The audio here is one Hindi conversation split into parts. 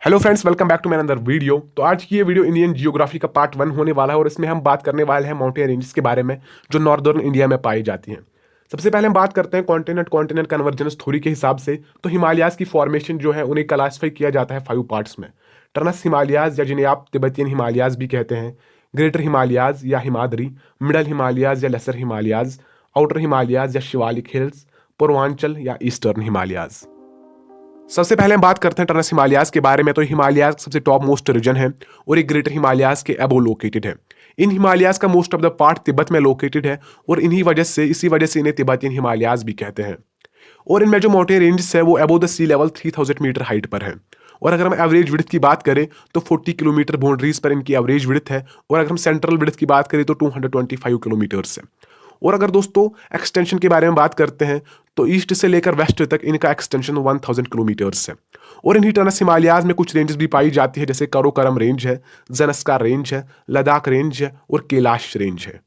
Hello friends, welcome back to my another video. तो आज की ये वीडियो इंडियन जियोग्राफी का पार्ट 1 होने वाला है और इसमें हम बात करने वाले हैं माउंटेन रेंजेस के बारे में जो नॉर्दर्न इंडिया में पाई जाती हैं। सबसे पहले हम बात करते हैं कॉन्टिनेंट कॉन्टिनेंट कन्वर्जेंस थ्योरी के हिसाब से। तो हिमालयाज की फॉर्मेशन जो है उन्हें क्लासिफाई किया जाता है 5 पार्ट्स में। ट्रांस हिमालयाज या जिन्हें आप तिब्बतियन हिमालयाज भी कहते हैं, ग्रेटर हिमालयाज या हिमाद्री, मिडल हिमालयाज या लेसर हिमालयाज, आउटर हिमालयाज या शिवालिक हिल्स, पूर्वांचल या ईस्टर्न हिमालयाज। सबसे पहले हम बात करते हैं ट्रांस हिमालयाज के बारे में। तो हिमालयाज सबसे टॉप मोस्ट रीजन है और ये ग्रेटर हिमालयाज के अबो लोकेटेड है। इन हिमालयाज का most of the part Tibet में लोकेटेड है और इसी वजह से इन्हें तिब्बतियन हिमालयाज भी कहते हैं। और इनमें जो माउंटेन रेंजेस है वो above the sea level 3000 metre height पर है। और अगर हम एवरेज विड्थ की बात करें तो 40 किलोमीटर बाउंड्रीज पर इनकी एवरेज विड्थ है। और अगर हम सेंट्रल विड्थ की बात करें तो 225 किलोमीटर्स है। और अगर दोस्तों एक्सटेंशन के बारे में बात करते हैं तो ईस्ट से लेकर वेस्ट तक इनका एक्सटेंशन 1000 किलोमीटर्स है। और इन्हीं ट्रांस हिमालयाज में कुछ रेंजेस भी पाई जाती है, जैसे काराकोरम रेंज है, ज़नस्कार रेंज है, लद्दाख रेंज है और कैलाश रेंज है।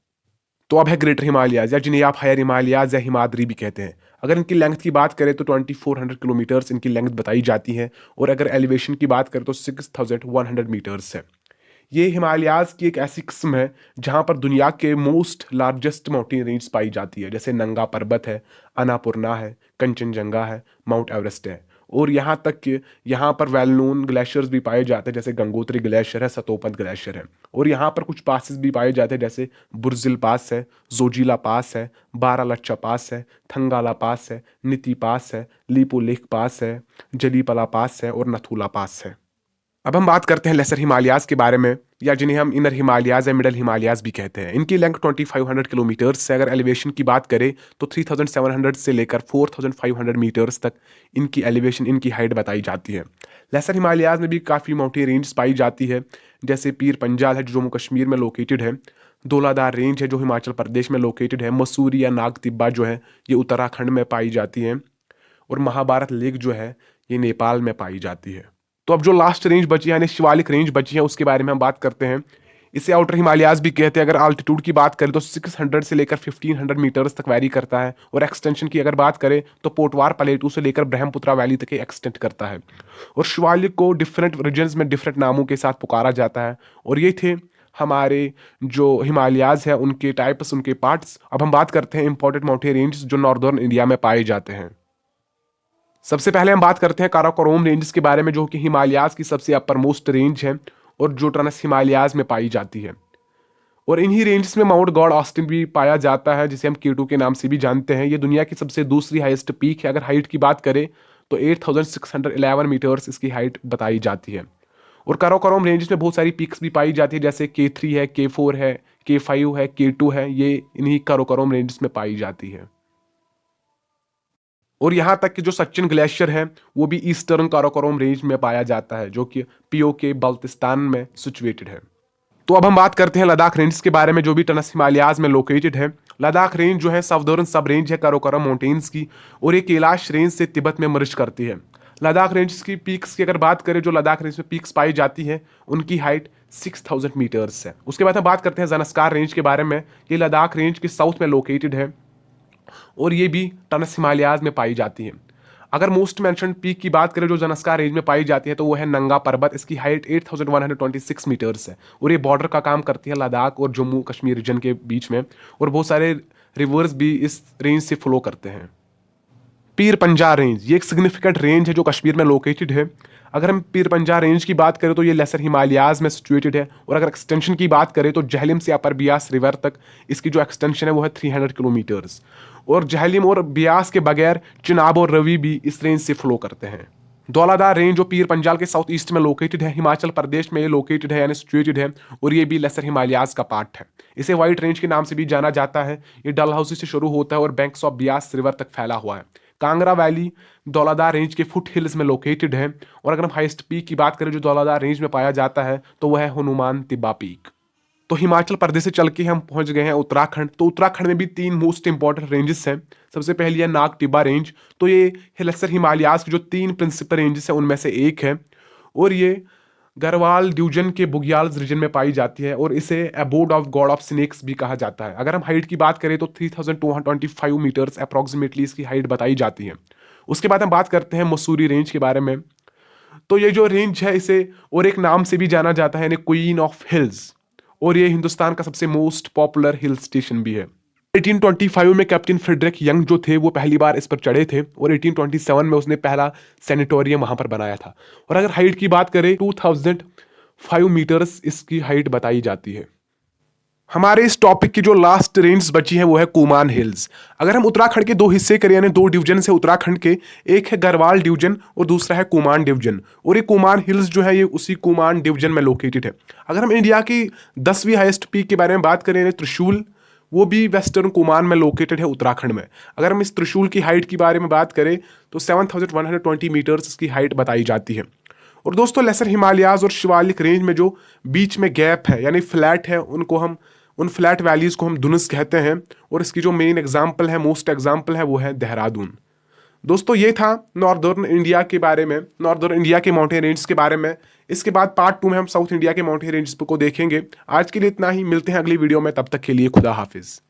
तो अब है ग्रेटर हिमालयाज या जिन्हें आप हायर हिमालयाज या हिमाद्री भी कहते हैं। अगर इनकी लेंथ की बात करें तो 2400 किलोमीटर्स इनकी लेंथ बताई जाती है। और अगर एलिवेशन की बात करें तो 6100 मीटर्स है। ये हिमालयाज की एक ऐसी किस्म है जहां पर दुनिया के मोस्ट लार्जेस्ट माउंटेन रेंज पाई जाती है, जैसे नंगा पर्वत है, अन्नपूर्णा है, कंचनजंगा है, माउंट एवरेस्ट है। और यहाँ तक कि यहाँ पर वेल नोन ग्लेशियर्स भी पाए जाते हैं, जैसे गंगोत्री ग्लेशियर है, सतोपंथ ग्लेशियर है। और यहाँ पर कुछ पासेस भी पाए जाते हैं, जैसे बुर्जिल पास है, जोजिला पास है, बारालच्चा पास है, थंगाला पास है, नीति पास है, लिपुलेख पास है, जलीपला पास है और नथुला पास है। अब हम बात करते हैं लेसर हिमालयाज के बारे में, या जिन्हें हम इनर हिमालयाज या मिडल हिमालयाज भी कहते हैं। इनकी लेंथ 2500 किलोमीटर्स से। अगर एलिवेशन की बात करें तो 3700 से लेकर 4500 मीटर्स तक इनकी एलिवेशन, इनकी हाइट बताई जाती है। लेसर हिमालयाज में भी काफ़ी माउंटेन रेंज पाई जाती है, जैसे पीर पंजाल है जो जम्मू कश्मीर में लोकेटेड है, धौलाधार रेंज है जो हिमाचल प्रदेश में लोकेटेड है, मसूरी या नाग तिब्बा जो है ये उत्तराखंड में पाई जाती है, और महाभारत लेक जो है ये नेपाल में पाई जाती है। तो अब जो लास्ट रेंज बची है यानी शिवालिक रेंज बची है उसके बारे में हम बात करते हैं। इसे आउटर हिमालयाज भी कहते हैं। अगर आल्टीट्यूड की बात करें तो 600 से लेकर 1500 मीटर्स तक वैरी करता है। और एक्सटेंशन की अगर बात करें तो पोटवार प्लेटू से लेकर ब्रह्मपुत्रा वैली तक एक्सटेंड करता है। और शिवालिक को डिफरेंट रीजन्स में डिफरेंट नामों के साथ पुकारा जाता है। और ये थे हमारे जो हिमालयाज है उनके टाइप्स, उनके पार्ट्स। अब हम बात करते हैं इंपॉर्टेंट माउंटेन रेंज जो नॉर्दर्न इंडिया में पाए जाते हैं। सबसे पहले हम बात करते हैं काराकोरम रेंजेस के बारे में, जो कि हिमालयाज की सबसे अपर मोस्ट रेंज है और जो ट्रांस हिमालयाज में पाई जाती है। और इन्हीं रेंजेस में माउंट गॉड ऑस्टिन भी पाया जाता है, जिसे हम K2 के नाम से भी जानते हैं। ये दुनिया की सबसे दूसरी हाईएस्ट पीक है। अगर हाइट की बात करें तो 8611 मीटर्स इसकी हाइट बताई जाती है। और काराकोरम रेंजेस में बहुत सारी पीक्स भी पाई जाती है, जैसे K3 है, K4 है, K5 है, K2 है। ये इन्हीं काराकोरम रेंजेस में पाई जाती है। और यहाँ तक कि जो सचिन ग्लेशियर है वो भी ईस्टर्न काराकोरम रेंज में पाया जाता है, जो कि POK बल्तिस्तान में सिचुएटेड है। तो अब हम बात करते हैं लद्दाख रेंज के बारे में, जो भी ट्रांस हिमालयाज में लोकेटेड है। लद्दाख रेंज जो है साउदर्न सब रेंज है काराकोरम माउंटेन्स की, और ये कैलाश रेंज से तिब्बत में मर्ज करती है। लद्दाख रेंज की पीक्स की अगर बात करें, जो लद्दाख रेंज में पीक्स पाई जाती है उनकी हाइट 6000 मीटर्स है। उसके बाद हम बात करते हैं ज़नस्कार रेंज के बारे में। ये लद्दाख रेंज के साउथ में लोकेटेड है और ये भी ट्रांस हिमालयाज में पाई जाती है। अगर मोस्ट मेंशन पीक की बात करें जो ज़नस्कार रेंज में पाई जाती है तो वो है नंगा पर्वत। इसकी हाइट 8126 मीटर्स है और ये बॉर्डर का काम करती है लद्दाख और जम्मू कश्मीर रीजन के बीच में। और बहुत सारे रिवर्स भी इस रेंज से फ्लो करते हैं। पीर पंजाल रेंज ये एक सिग्निफिकेंट रेंज है जो कश्मीर में लोकेटेड है। अगर हम पीर पंजाल रेंज की बात करें तो ये लेसर हिमालयाज में सिचुएटेड है। और अगर एक्सटेंशन की बात करें तो जहलिम से अपर बियास रिवर तक इसकी जो एक्सटेंशन है वो है 300 किलोमीटर्स। और जहलिम और बियास के बगैर चिनाब और रवि भी इस रेंज से फ्लो करते हैं। धौलाधार रेंज जो पीर पंजाल के साउथ ईस्ट में लोकेटेड है, हिमाचल प्रदेश में ये लोकेटेड है यानी सिचुएटेड है, और ये भी लेसर हिमालयाज का पार्ट है। इसे व्हाइट रेंज के नाम से भी जाना जाता है। ये डलहौसी से शुरू होता है और बैंक्स ऑफ बियास रिवर तक फैला हुआ है। कांगड़ा वैली धौलाधार रेंज के फुट हिल्स में लोकेटेड है। और अगर हम हाईएस्ट पीक की बात करें जो धौलाधार रेंज में पाया जाता है तो वह है हनुमान तिब्बा पीक। तो हिमाचल प्रदेश से चल के हम पहुंच गए हैं उत्तराखंड। तो उत्तराखंड में भी 3 मोस्ट इंपॉर्टेंट रेंजेस हैं। सबसे पहली है नाग टिब्बा रेंज। तो ये लेसर हिमालयाज की जो 3 प्रिंसिपल रेंजेस हैं उनमें से एक है। और ये गढ़वाल डिवीजन के बुग्याल रीजन में पाई जाती है और इसे abode of God of snakes भी कहा जाता है। अगर हम हाइट की बात करें तो 3225 मीटर्स अप्रॉक्सीमेटली इसकी हाइट बताई जाती है। उसके बाद हम बात करते हैं मसूरी रेंज के बारे में। तो ये जो रेंज है इसे और एक नाम से भी जाना जाता है, यानी क्वीन ऑफ हिल्स, और ये हिंदुस्तान का सबसे मोस्ट पॉपुलर हिल स्टेशन भी है। 1825 में कैप्टन फ्रेडरिक यंग जो थे वो पहली बार इस पर चढ़े थे और 1827 में उसने पहला सैनिटोरियम वहां पर बनाया था। और अगर हाइट की बात करें 2005 मीटर्स इसकी हाइट बताई जाती है। हमारे इस टॉपिक की जो लास्ट रेंज बची है वो है कुमान हिल्स। अगर हम उत्तराखंड के दो हिस्से करें, यानी दो डिवीजन से उत्तराखंड के, एक है गढ़वाल डिवीजन और दूसरा है कुमान डिवीजन, और ये कुमान हिल्स जो है ये उसी कुमान डिवीजन में लोकेटेड है। अगर हम इंडिया की 10वीं हाईएस्ट पीक के बारे में बात करें, त्रिशूल, वो भी वेस्टर्न कुमान में लोकेटेड है उत्तराखंड में। अगर हम इस त्रिशूल की हाइट के बारे में बात करें तो 7120 मीटर्स इसकी हाइट बताई जाती है। और दोस्तों लेसर हिमालयाज और शिवालिक रेंज में जो बीच में गैप है यानी फ्लैट है, उन फ्लैट वैलीज को हम दुनस कहते हैं। और इसकी जो मेन एग्जाम्पल है, मोस्ट एग्जाम्पल है, वो है देहरादून। दोस्तों ये था नॉर्दर्न इंडिया के बारे में, नॉर्दर्न इंडिया के माउंटेन रेंज के बारे में। इसके बाद पार्ट 2 में हम साउथ इंडिया के माउंटेन रेंज को देखेंगे। आज के लिए इतना ही, मिलते हैं अगली वीडियो में, तब तक के लिए खुदा हाफिज।